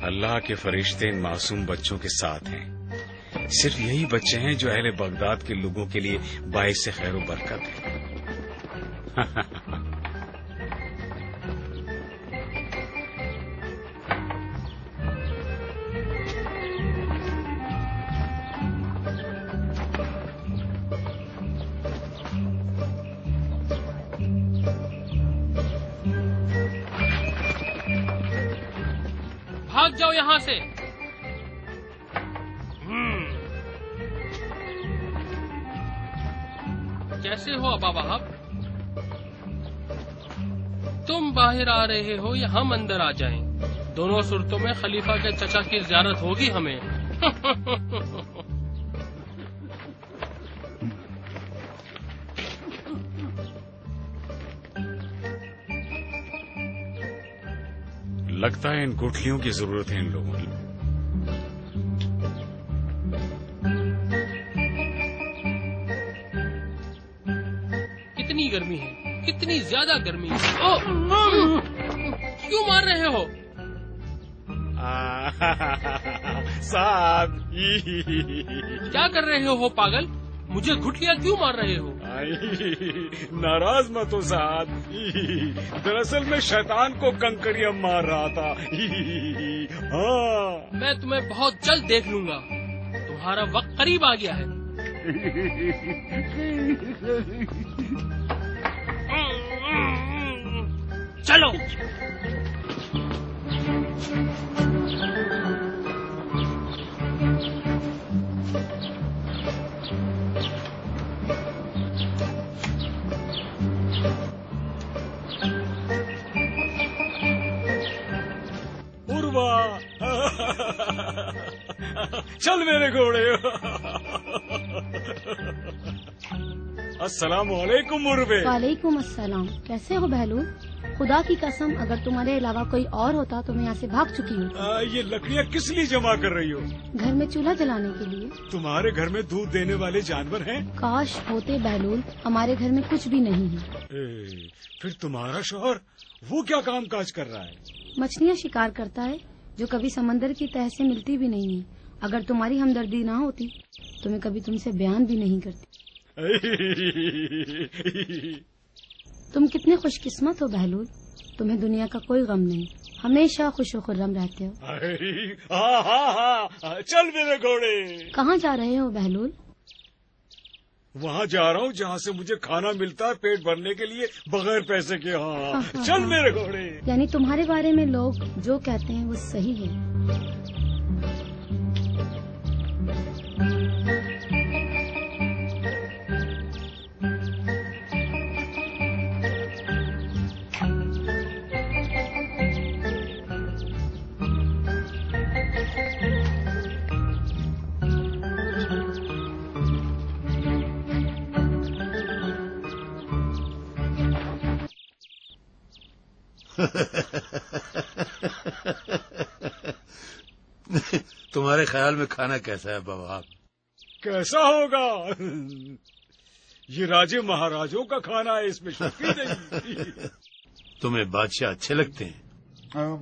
اللہ کے فرشتے ان معصوم بچوں کے ساتھ ہیں. صرف یہی بچے ہیں جو اہل بغداد کے لوگوں کے لیے باعث خیر و برکت ہیں. بھاگ جاؤ یہاں سے. کیسے ہو ابا وہاب؟ تم باہر آ رہے ہو یا ہم اندر آ جائیں؟ دونوں صورتوں میں خلیفہ کے چچا کی زیارت ہوگی ہمیں. لگتا ہے ان گٹھلیوں کی ضرورت ہے ان لوگوں کی. کتنی گرمی ہے، کتنی زیادہ گرمی ہے. کیوں مار رہے ہو؟ صاحب کیا کر رہے ہو پاگل؟ مجھے گھٹلیاں کیوں مار رہے ہو؟ ناراض مت ہو صاحب، دراصل میں شیطان کو کنکریاں مار رہا تھا. ہاں میں تمہیں بہت جلد دیکھ لوں گا. تمہارا وقت قریب آ گیا ہے. چلو. عروا چل میرے گھوڑے. السلام علیکم عروے. وعلیکم السلام. کیسے ہو بہلول؟ خدا کی قسم اگر تمہارے علاوہ کوئی اور ہوتا تو میں یہاں سے بھاگ چکی ہوں. یہ لکڑیاں کس لیے جمع کر رہی ہو؟ گھر میں چولہا جلانے کے لیے. تمہارے گھر میں دودھ دینے والے جانور ہیں؟ کاش ہوتے بہلول، ہمارے گھر میں کچھ بھی نہیں ہے. پھر تمہارا شوہر وہ کیا کام کاج کر رہا ہے؟ مچھلیاں شکار کرتا ہے جو کبھی سمندر کی تہہ سے ملتی بھی نہیں ہے. اگر تمہاری ہمدردی نہ ہوتی تو میں کبھی تم سے بیان بھی نہیں کرتی. تم کتنے خوش قسمت ہو بہلول، تمہیں دنیا کا کوئی غم نہیں، ہمیشہ خوش و خرم رہتے ہو. ہاں چل میرے گھوڑے. کہاں جا رہے ہو بہلول؟ وہاں جا رہا ہوں جہاں سے مجھے کھانا ملتا ہے پیٹ بھرنے کے لیے بغیر پیسے کے. ہاں چل میرے گھوڑے. یعنی تمہارے بارے میں لوگ جو کہتے ہیں وہ صحیح ہے. تمہارے خیال میں کھانا کیسا ہے بابا؟ کیسا ہوگا؟ یہ راجے مہاراجوں کا کھانا ہے، اس میں شک ہی نہیں. تمہیں بادشاہ اچھے لگتے ہیں؟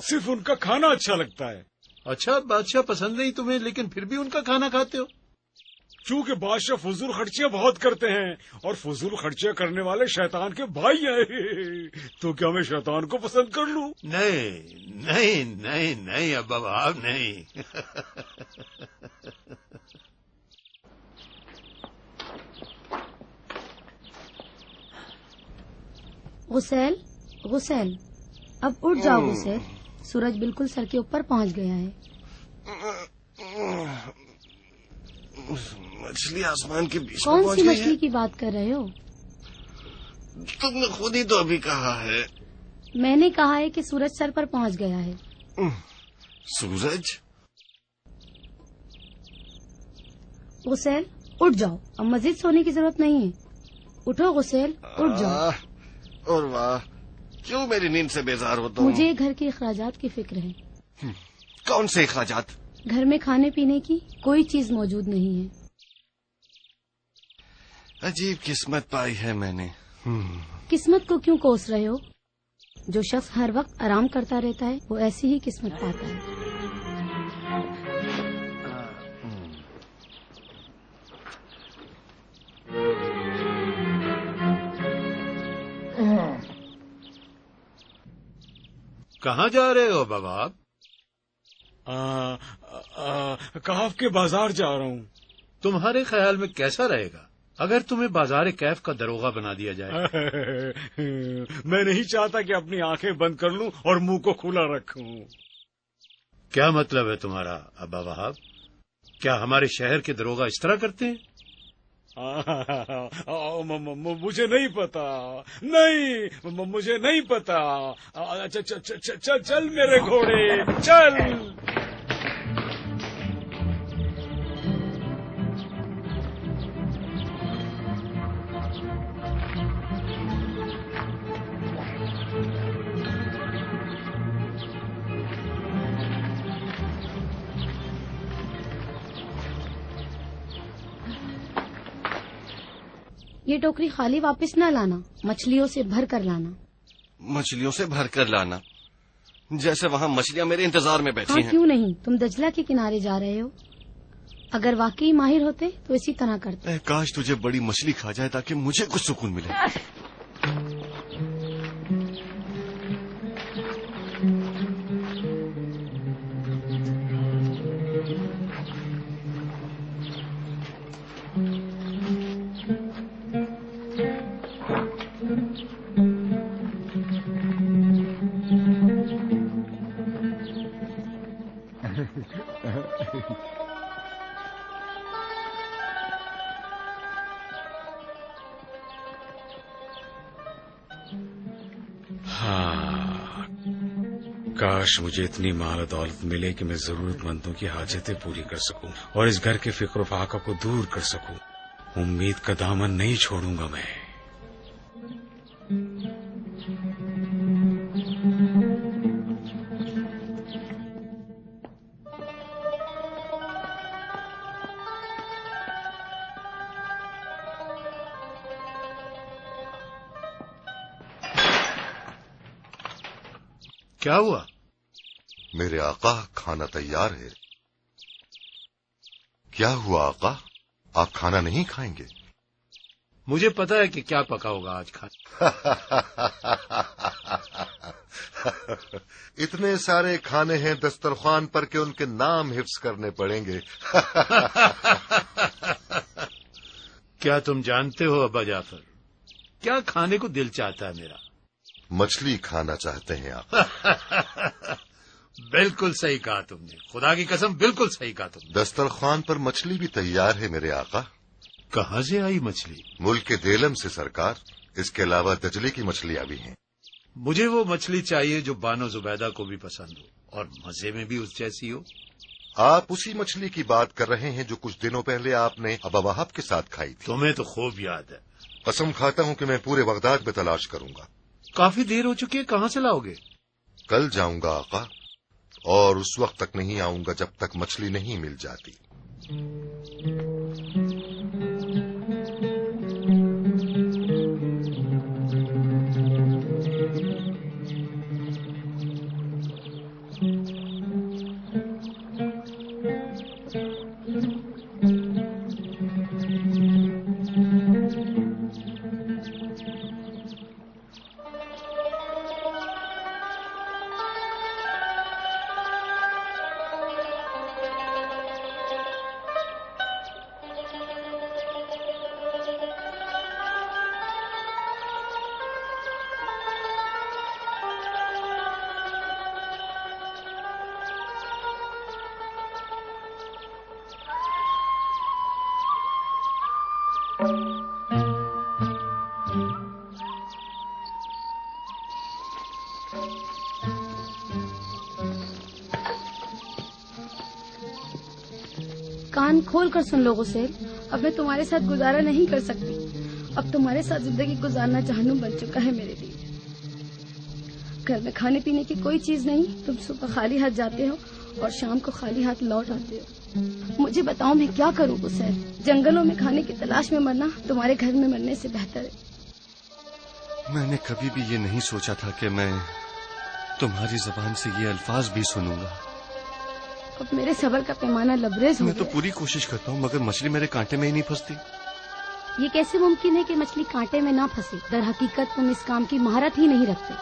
صرف ان کا کھانا اچھا لگتا ہے. اچھا بادشاہ پسند نہیں تمہیں، لیکن پھر بھی ان کا کھانا کھاتے ہو؟ چونکہ بادشاہ فضول خرچیاں بہت کرتے ہیں اور فضول خرچیاں کرنے والے شیطان کے بھائی ہیں. تو کیا میں شیطان کو پسند کر لوں؟ نہیں نہیں نہیں نہیں ابا باب نہیں. غسیل غسیل اب اٹھ جاؤ غسیل، سورج بالکل سر کے اوپر پہنچ گیا ہے. مچھلی آسمان کے بیچ میں کون پہنچ سی گئی مچھلی ہے؟ کی بات کر رہے ہو؟ تم نے خود ہی تو ابھی کہا ہے. میں نے کہا ہے کہ سورج سر پر پہنچ گیا ہے. سورج؟ غسیل اٹھ جاؤ، اب مزید سونے کی ضرورت نہیں ہے. اٹھو غسیل، اٹھ جاؤ. اور واہ، کیوں میری نیند سے بیزار ہو تم؟ مجھے گھر کے اخراجات کی فکر ہے. کون سے اخراجات؟ گھر میں کھانے پینے کی کوئی چیز موجود نہیں ہے. عجیب قسمت پائی ہے میں نے. قسمت کو کیوں کوس رہے ہو؟ جو شخص ہر وقت آرام کرتا رہتا ہے وہ ایسی ہی قسمت پاتا ہے. کہاں جا رہے ہو بابا آپ؟ کاف کے بازار جا رہا ہوں. تمہارے خیال میں کیسا رہے گا اگر تمہیں بازار کیف کا دروغہ بنا دیا جائے؟ میں نہیں چاہتا کہ اپنی آنکھیں بند کر لوں اور منہ کو کھلا رکھوں. کیا مطلب ہے تمہارا ابا وہاب؟ کیا ہمارے شہر کے دروغہ اس طرح کرتے ہیں؟ مجھے نہیں پتا. نہیں مجھے نہیں پتا. چل میرے گھوڑے چل. یہ ٹوکری خالی واپس نہ لانا، مچھلیوں سے بھر کر لانا. مچھلیوں سے بھر کر لانا؟ جیسے وہاں مچھلیاں میرے انتظار میں بیٹھی ہاں ہیں. کیوں نہیں، تم دجلہ کے کنارے جا رہے ہو. اگر واقعی ماہر ہوتے تو اسی طرح کرتے. کاش تجھے بڑی مچھلی کھا جائے تاکہ مجھے کچھ سکون ملے. کاش مجھے اتنی مال و دولت ملے کہ میں ضرورت مندوں کی حاجتیں پوری کر سکوں اور اس گھر کے فکر و فاقہ کو دور کر سکوں. امید کا دامن نہیں چھوڑوں گا میں. کیا ہوا؟ میرے آقا کھانا تیار ہے. کیا ہوا آقا، آپ کھانا نہیں کھائیں گے؟ مجھے پتا ہے کہ کیا پکا ہوگا آج کھانا. اتنے سارے کھانے ہیں دسترخوان پر کہ ان کے نام حفظ کرنے پڑیں گے. کیا تم جانتے ہو ابا جعفر کیا کھانے کو دل چاہتا ہے میرا؟ مچھلی کھانا چاہتے ہیں آپ؟ بالکل صحیح کہا تم نے، خدا کی قسم بالکل صحیح کہا تم نے. دسترخوان پر مچھلی بھی تیار ہے میرے آقا. کہاں سے آئی مچھلی؟ ملک کے دیلم سے سرکار. اس کے علاوہ دجلے کی مچھلیاں بھی ہیں. مجھے وہ مچھلی چاہیے جو بانو زبیدہ کو بھی پسند ہو اور مزے میں بھی اس جیسی ہو. آپ اسی مچھلی کی بات کر رہے ہیں جو کچھ دنوں پہلے آپ نے ابا وہاب کے ساتھ کھائی تھی. تمہیں تو خوب یاد ہے. قسم کھاتا ہوں کہ میں پورے بغداد میں تلاش کروں گا. کافی دیر ہو چکی ہے، کہاں سے لاؤ گے؟ کل جاؤں گا آقا، اور اس وقت تک نہیں آؤں گا جب تک مچھلی نہیں مل جاتی. کان کھول کر سن لو غسیل، اب میں تمہارے ساتھ گزارا نہیں کر سکتی. اب تمہارے ساتھ زندگی گزارنا جہنم بن چکا ہے میرے لیے. گھر میں کھانے پینے کی کوئی چیز نہیں. تم صبح خالی ہاتھ جاتے ہو اور شام کو خالی ہاتھ لوٹ آتے ہو. مجھے بتاؤ میں کیا کروں غسیل؟ جنگلوں میں کھانے کی تلاش میں مرنا تمہارے گھر میں مرنے سے بہتر ہے. میں نے کبھی بھی یہ نہیں سوچا تھا کہ میں تمہاری زبان سے یہ الفاظ بھی سنوں گا. اب میرے صبر کا پیمانہ لبریز ہو میں تو گیا. پوری کوشش کرتا ہوں مگر مچھلی میرے کانٹے میں ہی نہیں پھنستی. یہ کیسے ممکن ہے کہ مچھلی کانٹے میں نہ پھنسے؟ در حقیقت تم اس کام کی مہارت ہی نہیں رکھتے.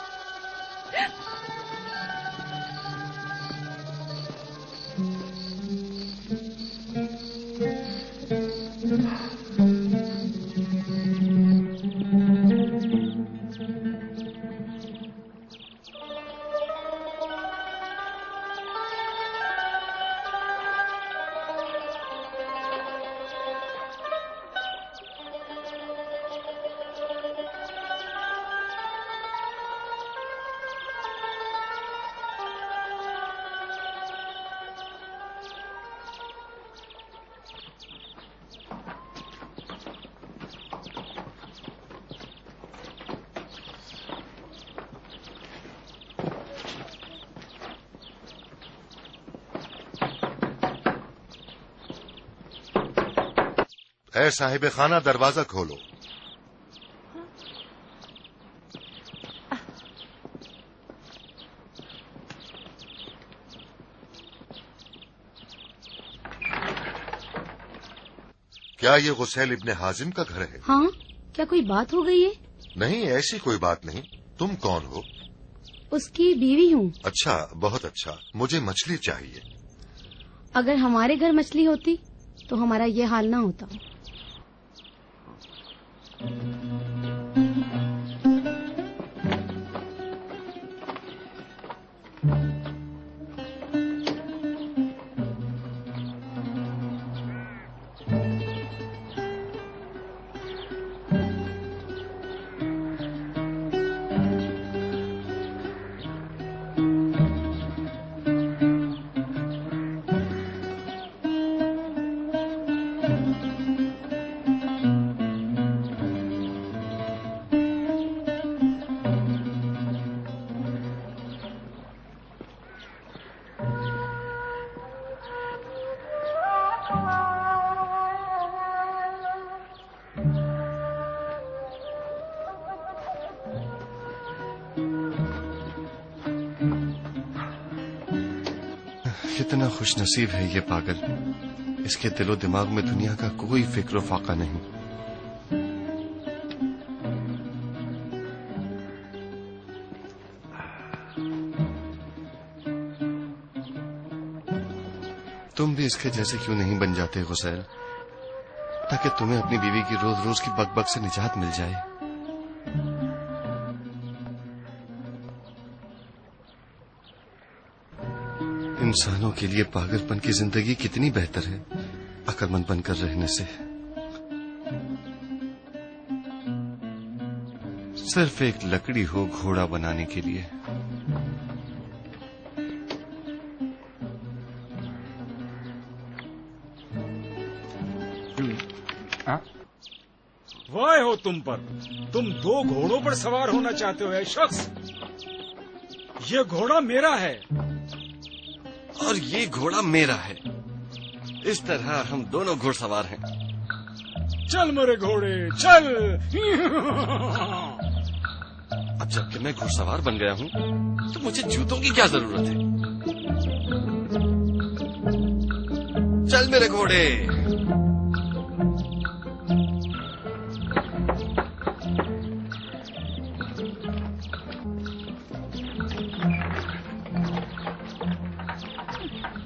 اے صاحب خانہ دروازہ کھولو. کیا یہ غسیل ابن حازم کا گھر ہے؟ ہاں، کیا کوئی بات ہو گئی ہے؟ نہیں، ایسی کوئی بات نہیں. تم کون ہو؟ اس کی بیوی ہوں. اچھا، بہت اچھا. مجھے مچھلی چاہیے. اگر ہمارے گھر مچھلی ہوتی تو ہمارا یہ حال نہ ہوتا. کتنا خوش نصیب ہے یہ پاگل. اس کے دل و دماغ میں دنیا کا کوئی فکر و فاقہ نہیں. تم بھی اس کے جیسے کیوں نہیں بن جاتے غسیل، تاکہ تمہیں اپنی بیوی کی روز روز کی بک بک سے نجات مل جائے. انسانوں کے لیے پاگل پن کی زندگی کتنی بہتر ہے عقل مند بن کر رہنے سے. صرف ایک لکڑی ہو گھوڑا بنانے کے لیے. وائے ہو تم پر، تم 2 گھوڑوں پر سوار ہونا چاہتے ہو اے شخص. یہ گھوڑا میرا ہے اور یہ گھوڑا میرا ہے. اس طرح ہم دونوں گھوڑ سوار ہیں. چل میرے گھوڑے چل. اب جب کہ میں گھوڑ سوار بن گیا ہوں تو مجھے جوتوں کی کیا ضرورت ہے؟ چل میرے گھوڑے.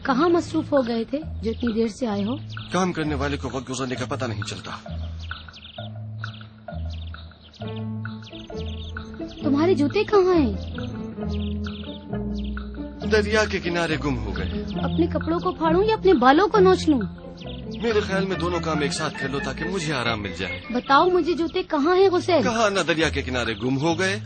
کہاں مصروف ہو گئے تھے جو اتنی دیر سے آئے ہو؟ کام کرنے والے کو وقت گزرنے کا پتہ نہیں چلتا. تمہارے جوتے کہاں ہیں؟ دریا کے کنارے گم ہو گئے. اپنے کپڑوں کو پھاڑوں یا اپنے بالوں کو نوچ لوں؟ میرے خیال میں دونوں کام ایک ساتھ کر لو تاکہ مجھے آرام مل جائے. بتاؤ مجھے جوتے کہاں ہیں غسیل؟ کہا نہ دریا کے کنارے گم ہو گئے.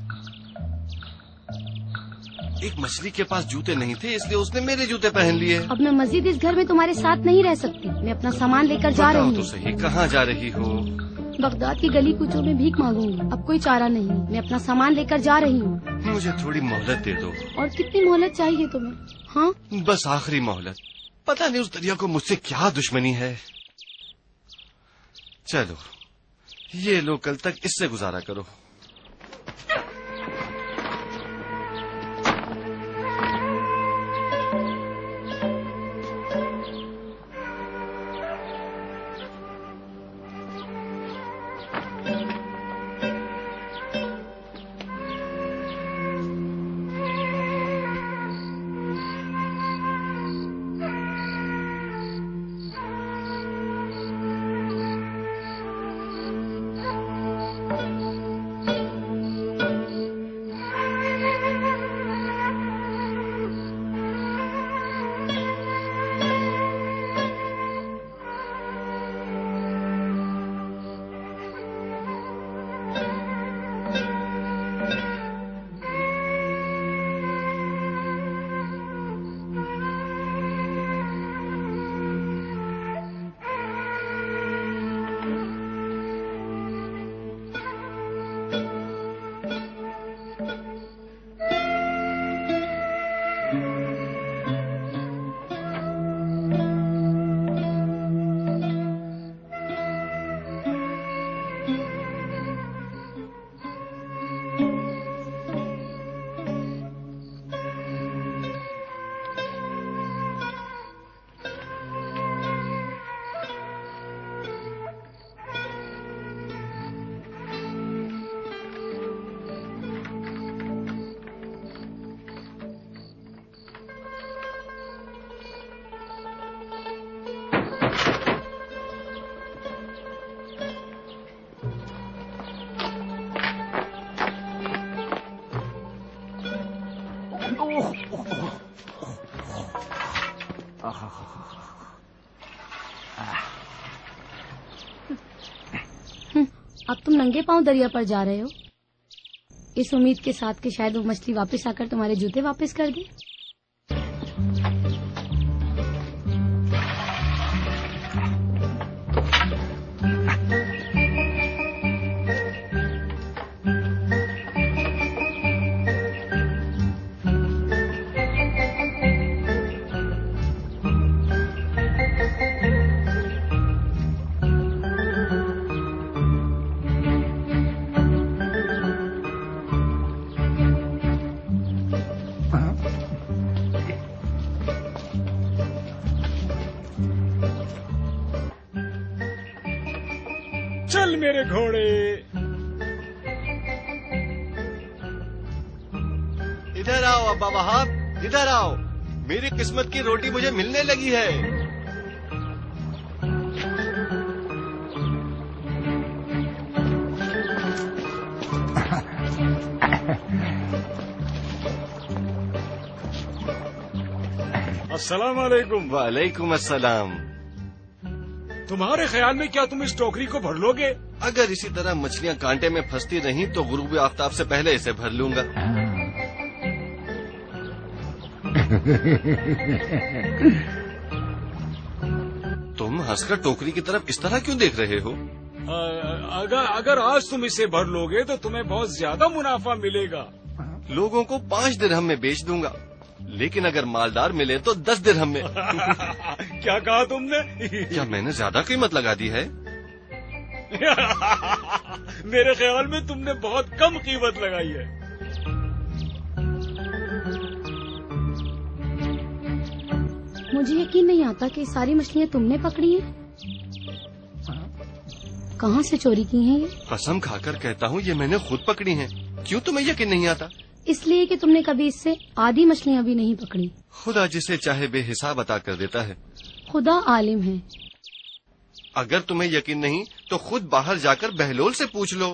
ایک مچھلی کے پاس جوتے نہیں تھے اس لیے اس نے میرے جوتے پہن لیے. اب میں مزید اس گھر میں تمہارے ساتھ نہیں رہ سکتی. میں اپنا سامان لے کر جا رہی تو ہوں. صحیح کہاں جا رہی ہو؟ بغداد کی گلی کوچوں میں بھیک مانگوں گی. اب کوئی چارہ نہیں. میں اپنا سامان لے کر جا رہی ہوں. مجھے تھوڑی مہلت دے دو. اور کتنی مہلت چاہیے تمہیں؟ ہاں بس آخری مہلت. پتہ نہیں اس دریا کو مجھ سے کیا دشمنی ہے. چلو یہ لو کل تک اس سے گزارا کرو. اب تم ننگے پاؤں دریا پر جا رہے ہو، اس امید کے ساتھ کہ شاید وہ مچھلی واپس آ کر تمہارے جوتے واپس کر دے۔ چل میرے گھوڑے، ادھر آؤ ابا وہاب، ادھر آؤ، میری قسمت کی روٹی مجھے ملنے لگی ہے۔ السلام علیکم۔ وعلیکم السلام۔ تمہارے خیال میں کیا تم اس ٹوکری کو بھر لو گے؟ اگر اسی طرح مچھلیاں کانٹے میں پھنستی رہیں تو غروب آفتاب سے پہلے اسے بھر لوں گا۔ تم ہنس کر ٹوکری کی طرف اس طرح کیوں دیکھ رہے ہو؟ اگر آج تم اسے بھر لو گے تو تمہیں بہت زیادہ منافع ملے گا۔ لوگوں کو 5 درہم میں بیچ دوں گا، لیکن اگر مالدار ملے تو 10 درہم میں۔ کیا کہا تم نے؟ کیا میں نے زیادہ قیمت لگا دی ہے؟ میرے خیال میں تم نے بہت کم قیمت لگائی ہے۔ مجھے یقین نہیں آتا کہ ساری مچھلیاں تم نے پکڑی ہیں۔ کہاں سے چوری کی ہیں یہ؟ قسم کھا کر کہتا ہوں یہ میں نے خود پکڑی ہیں۔ کیوں تمہیں یقین نہیں آتا؟ اس لیے کہ تم نے کبھی اس سے آدھی مچھلیاں بھی نہیں پکڑی۔ خدا جسے چاہے بے حساب عطا کر دیتا ہے۔ خدا عالم ہے۔ اگر تمہیں یقین نہیں تو خود باہر جا کر بہلول سے پوچھ لو۔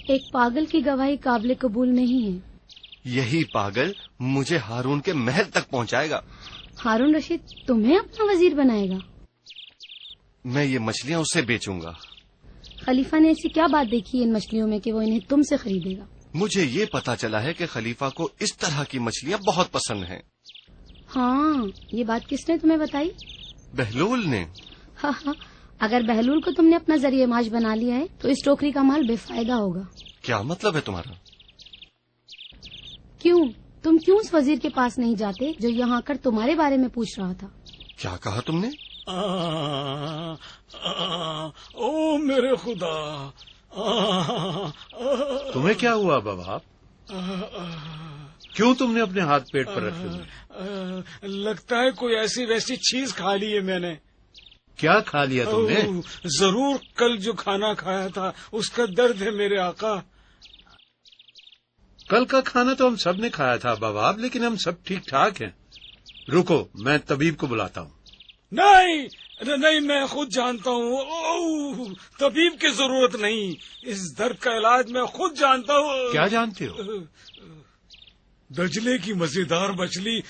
ایک پاگل کی گواہی قابل قبول نہیں ہے۔ یہی پاگل مجھے ہارون کے محل تک پہنچائے گا۔ ہارون رشید تمہیں اپنا وزیر بنائے گا؟ میں یہ مچھلیاں اسے بیچوں گا۔ خلیفہ نے ایسی کیا بات دیکھی ہے ان مچھلیوں میں کہ وہ انہیں تم سے خریدے گا؟ مجھے یہ پتا چلا ہے کہ خلیفہ کو اس طرح کی مچھلیاں بہت پسند ہیں۔ ہاں، یہ بات کس نے تمہیں بتائی؟ بہلول نے۔ ہاں ہاں، اگر بہلول کو تم نے اپنا ذریعہ معاش بنا لیا ہے تو اس ٹوکری کا مال بے فائدہ ہوگا۔ کیا مطلب ہے تمہارا؟ تم کیوں اس وزیر کے پاس نہیں جاتے جو یہاں آ کر تمہارے بارے میں پوچھ رہا تھا؟ کیا کہا تم نے؟ او میرے خدا! تمہیں کیا ہوا بابا؟ کیوں تم نے اپنے ہاتھ پیٹ پر رکھے ہوئے؟ لگتا ہے کوئی ایسی ویسی چیز کھا لی ہے میں نے۔ کیا کھا لیا تم نے؟ ضرور کل جو کھانا کھایا تھا اس کا درد ہے میرے آقا۔ کل کا کھانا تو ہم سب نے کھایا تھا بابا، لیکن ہم سب ٹھیک ٹھاک ہیں۔ رکو، میں طبیب کو بلاتا ہوں۔ نہیں، میں خود جانتا ہوں۔ طبیب کی ضرورت نہیں، اس درد کا علاج میں خود جانتا ہوں۔ کیا جانتے ہو؟ دجلے کی مزیدار مچھلی۔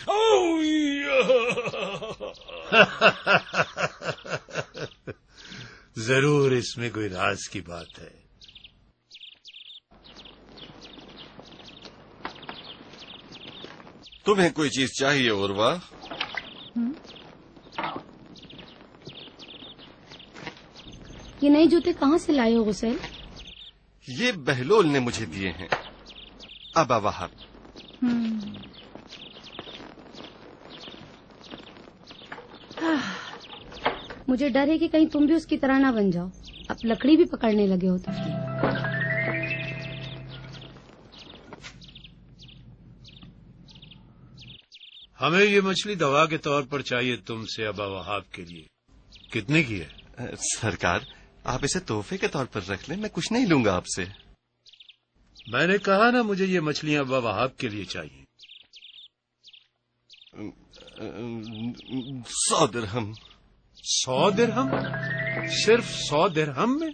ضرور اس میں کوئی راز کی بات ہے۔ تمہیں کوئی چیز چاہیے عروا؟ یہ نئے جوتے کہاں سے لائے ہو غسیل؟ یہ بہلول نے مجھے دیے ہیں۔ ابا وہاب۔ مجھے ڈر ہے کہ کہیں تم بھی اس کی طرح نہ بن جاؤ، اب لکڑی بھی پکڑنے لگے ہو تم۔ ہمیں یہ مچھلی دوا کے طور پر چاہیے تم سے ابا وہاب کے لیے۔ کتنے کی ہے؟ سرکار، آپ اسے تحفے کے طور پر رکھ لیں، میں کچھ نہیں لوں گا آپ سے۔ میں نے کہا نا مجھے یہ مچھلیاں ابا وہاب کے لیے چاہیے۔ 100 درہم۔ 100 درہم؟ صرف 100 درہم میں؟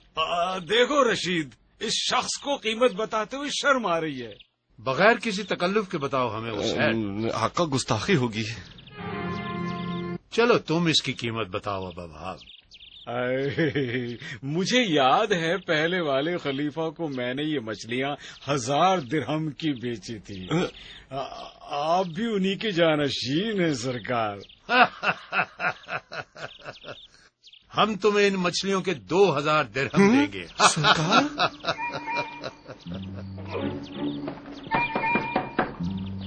دیکھو رشید، اس شخص کو قیمت بتاتے ہوئے شرم آ رہی ہے۔ بغیر کسی تکلف کے بتاؤ ہمیں حسین۔ آقا گستاخی ہوگی۔ چلو تم اس کی قیمت بتاؤ ابا وہاب۔ مجھے یاد ہے پہلے والے خلیفہ کو میں نے یہ مچھلیاں 1000 درہم کی بیچی تھی. آپ بھی انہی کے جانشین ہیں سرکار. ہم تمہیں ان مچھلیوں کے 2000 درہم دیں گے. سرکار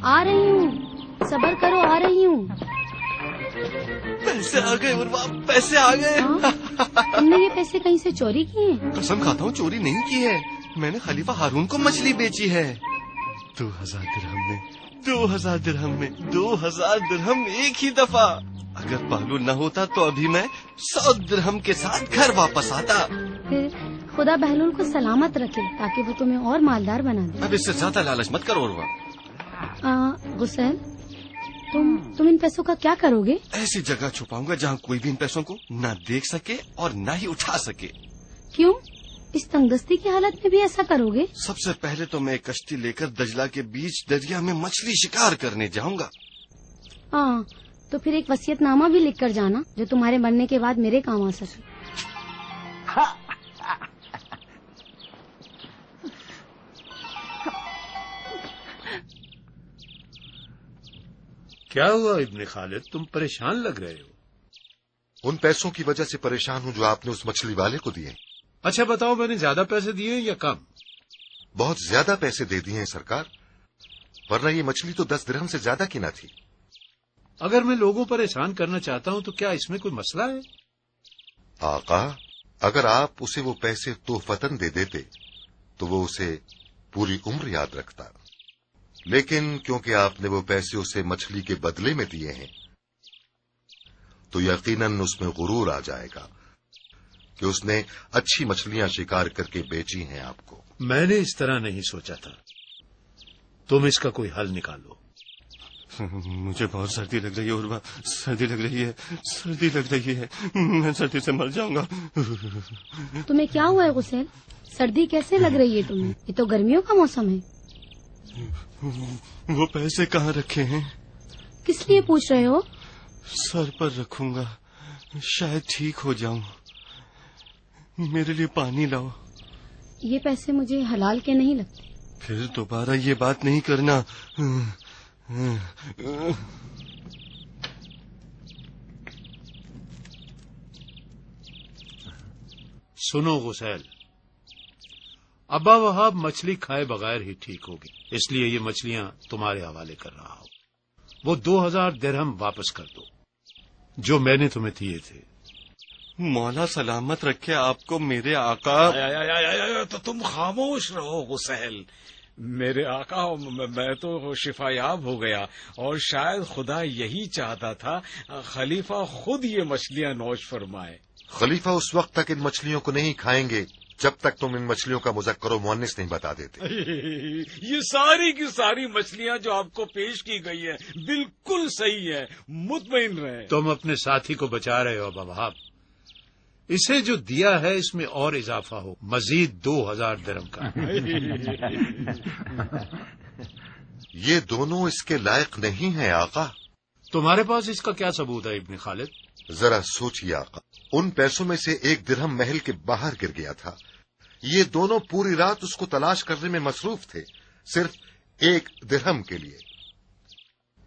آ رہی ہوں, صبر کرو, آ رہی ہوں. پیسے آ گئے عروا, پیسے آ گئے. تم نے یہ پیسے کہیں سے چوری کیے ہیں؟ قسم کھاتا ہوں چوری نہیں کی ہے, میں نے خلیفہ ہارون کو مچھلی بیچی ہے. 2000 درہم میں, 2000 درہم میں, 2000 درہم ایک ہی دفعہ. اگر پہلو نہ ہوتا تو ابھی میں 100 درہم کے ساتھ گھر واپس آتا. پھر خدا بہلول کو سلامت رکھے تاکہ وہ تمہیں اور مالدار بنا دے. اب اس سے زیادہ لالچ مت کرو عروا. غسیل, تم ان پیسوں کا کیا کرو گے؟ ایسی جگہ چھپاؤں گا جہاں کوئی بھی ان پیسوں کو نہ دیکھ سکے اور نہ ہی اٹھا سکے. کیوں, اس تنگدستی کی حالت میں بھی ایسا کرو گے؟ سب سے پہلے تو میں ایک کشتی لے کر دجلہ کے بیچ دریا میں مچھلی شکار کرنے جاؤں گا. تو پھر ایک وصیت نامہ بھی لکھ کر جانا جو تمہارے مرنے کے بعد میرے کام آ سکے. کیا ہوا ابن خالد, تم پریشان لگ رہے ہو؟ ان پیسوں کی وجہ سے پریشان ہوں جو آپ نے اس مچھلی والے کو دیے. اچھا بتاؤ, میں نے زیادہ پیسے دیے یا کم؟ بہت زیادہ پیسے دے دیے ہیں سرکار, ورنہ یہ مچھلی تو 10 درہم سے زیادہ کی نہ تھی. اگر میں لوگوں پر احسان کرنا چاہتا ہوں تو کیا اس میں کوئی مسئلہ ہے؟ آقا, اگر آپ اسے وہ پیسے تحفتاً دے دیتے تو وہ اسے پوری عمر یاد رکھتا, لیکن کیونکہ آپ نے وہ پیسے اسے مچھلی کے بدلے میں دیے ہیں تو یقیناً اس میں غرور آ جائے گا کہ اس نے اچھی مچھلیاں شکار کر کے بیچی ہیں آپ کو. میں نے اس طرح نہیں سوچا تھا. تم اس کا کوئی حل نکالو. مجھے بہت سردی لگ رہی ہے عروا, سردی لگ رہی ہے, سردی لگ رہی ہے, میں سردی سے مر جاؤں گا. تمہیں کیا ہوا ہے غسیل, سردی کیسے لگ رہی ہے تمہیں؟ یہ تو گرمیوں کا موسم ہے. وہ پیسے کہاں رکھے ہیں؟ کس لیے پوچھ رہے ہو؟ سر پر رکھوں گا, شاید ٹھیک ہو جاؤں. میرے لیے پانی لاؤ. یہ پیسے مجھے حلال کے نہیں لگتے. پھر دوبارہ یہ بات نہیں کرنا. سنو غسیل, ابا وہاب مچھلی کھائے بغیر ہی ٹھیک ہوگی, اس لیے یہ مچھلیاں تمہارے حوالے کر رہا ہوں. وہ 2000 درہم واپس کر دو جو میں نے تمہیں دیے تھے. مولا سلامت رکھے آپ کو میرے آقا. تو تم خاموش رہو غسیل. میرے آقا, میں تو شفا یاب ہو گیا, اور شاید خدا یہی چاہتا تھا خلیفہ خود یہ مچھلیاں نوش فرمائے. خلیفہ اس وقت تک ان مچھلیوں کو نہیں کھائیں گے جب تک تم ان مچھلیوں کا مذکر و مؤنث نہیں بتا دیتے. یہ ساری کی ساری مچھلیاں جو آپ کو پیش کی گئی ہیں بالکل صحیح ہے, مطمئن رہیں. تم اپنے ساتھی کو بچا رہے ہو ابا وہاب. اسے جو دیا ہے اس میں اور اضافہ ہو, مزید 2000 درہم کا. یہ دونوں اس کے لائق نہیں ہیں آقا. تمہارے پاس اس کا کیا ثبوت ہے ابن خالد؟ ذرا سوچیے آقا, ان پیسوں میں سے 1 درہم محل کے باہر گر گیا تھا. یہ دونوں پوری رات اس کو تلاش کرنے میں مصروف تھے, صرف 1 درہم کے لیے.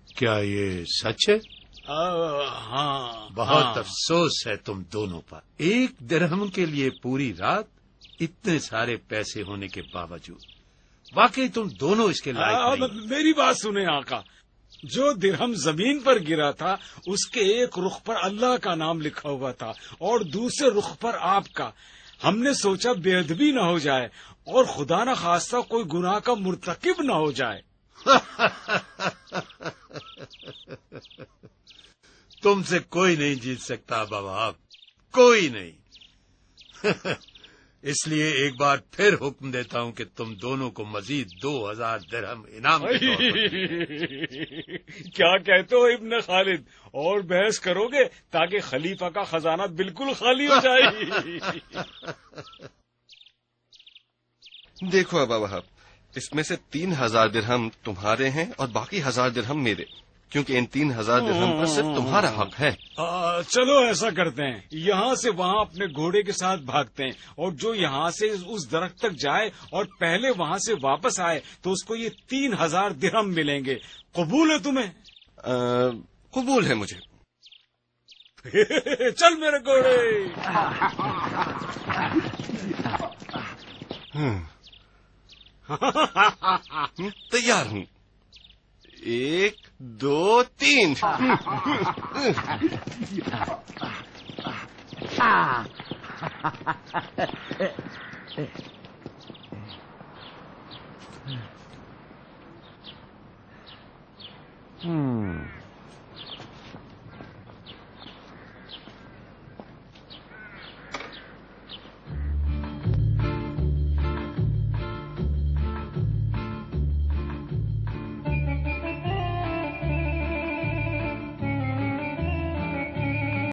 کیا یہ سچ ہے؟ ہاں. بہت افسوس ہے تم دونوں پر. 1 درہم کے لیے پوری رات, اتنے سارے پیسے ہونے کے باوجود. واقعی تم دونوں اس کے لائق نہیں. میری بات سنیں آقا, جو درہم زمین پر گرا تھا اس کے ایک رخ پر اللہ کا نام لکھا ہوا تھا اور دوسرے رخ پر آپ کا. ہم نے سوچا بے ادبی نہ ہو جائے اور خدا نہ خواستہ کوئی گناہ کا مرتکب نہ ہو جائے. تم سے کوئی نہیں جیت سکتا ابا وہاب, کوئی نہیں. اس لیے ایک بار پھر حکم دیتا ہوں کہ تم دونوں کو مزید 2000 درہم انعام کے طور پر. کیا کہتے ہو ابن خالد, اور بحث کرو گے تاکہ خلیفہ کا خزانہ بالکل خالی ہو جائے. دیکھو ابا وہاب, اس میں سے 3000 درہم تمہارے ہیں اور باقی 1000 درہم میرے. کیونکہ ان 3000 درہم پر صرف تمہارا حق ہے. چلو ایسا کرتے ہیں، یہاں سے وہاں اپنے گھوڑے کے ساتھ بھاگتے ہیں، اور جو یہاں سے اس درخت تک جائے اور پہلے وہاں سے واپس آئے تو اس کو یہ 3000 درہم ملیں گے. قبول ہے تمہیں؟ قبول ہے مجھے. چل میرے گھوڑے. تیار ہوں. 1 2 3.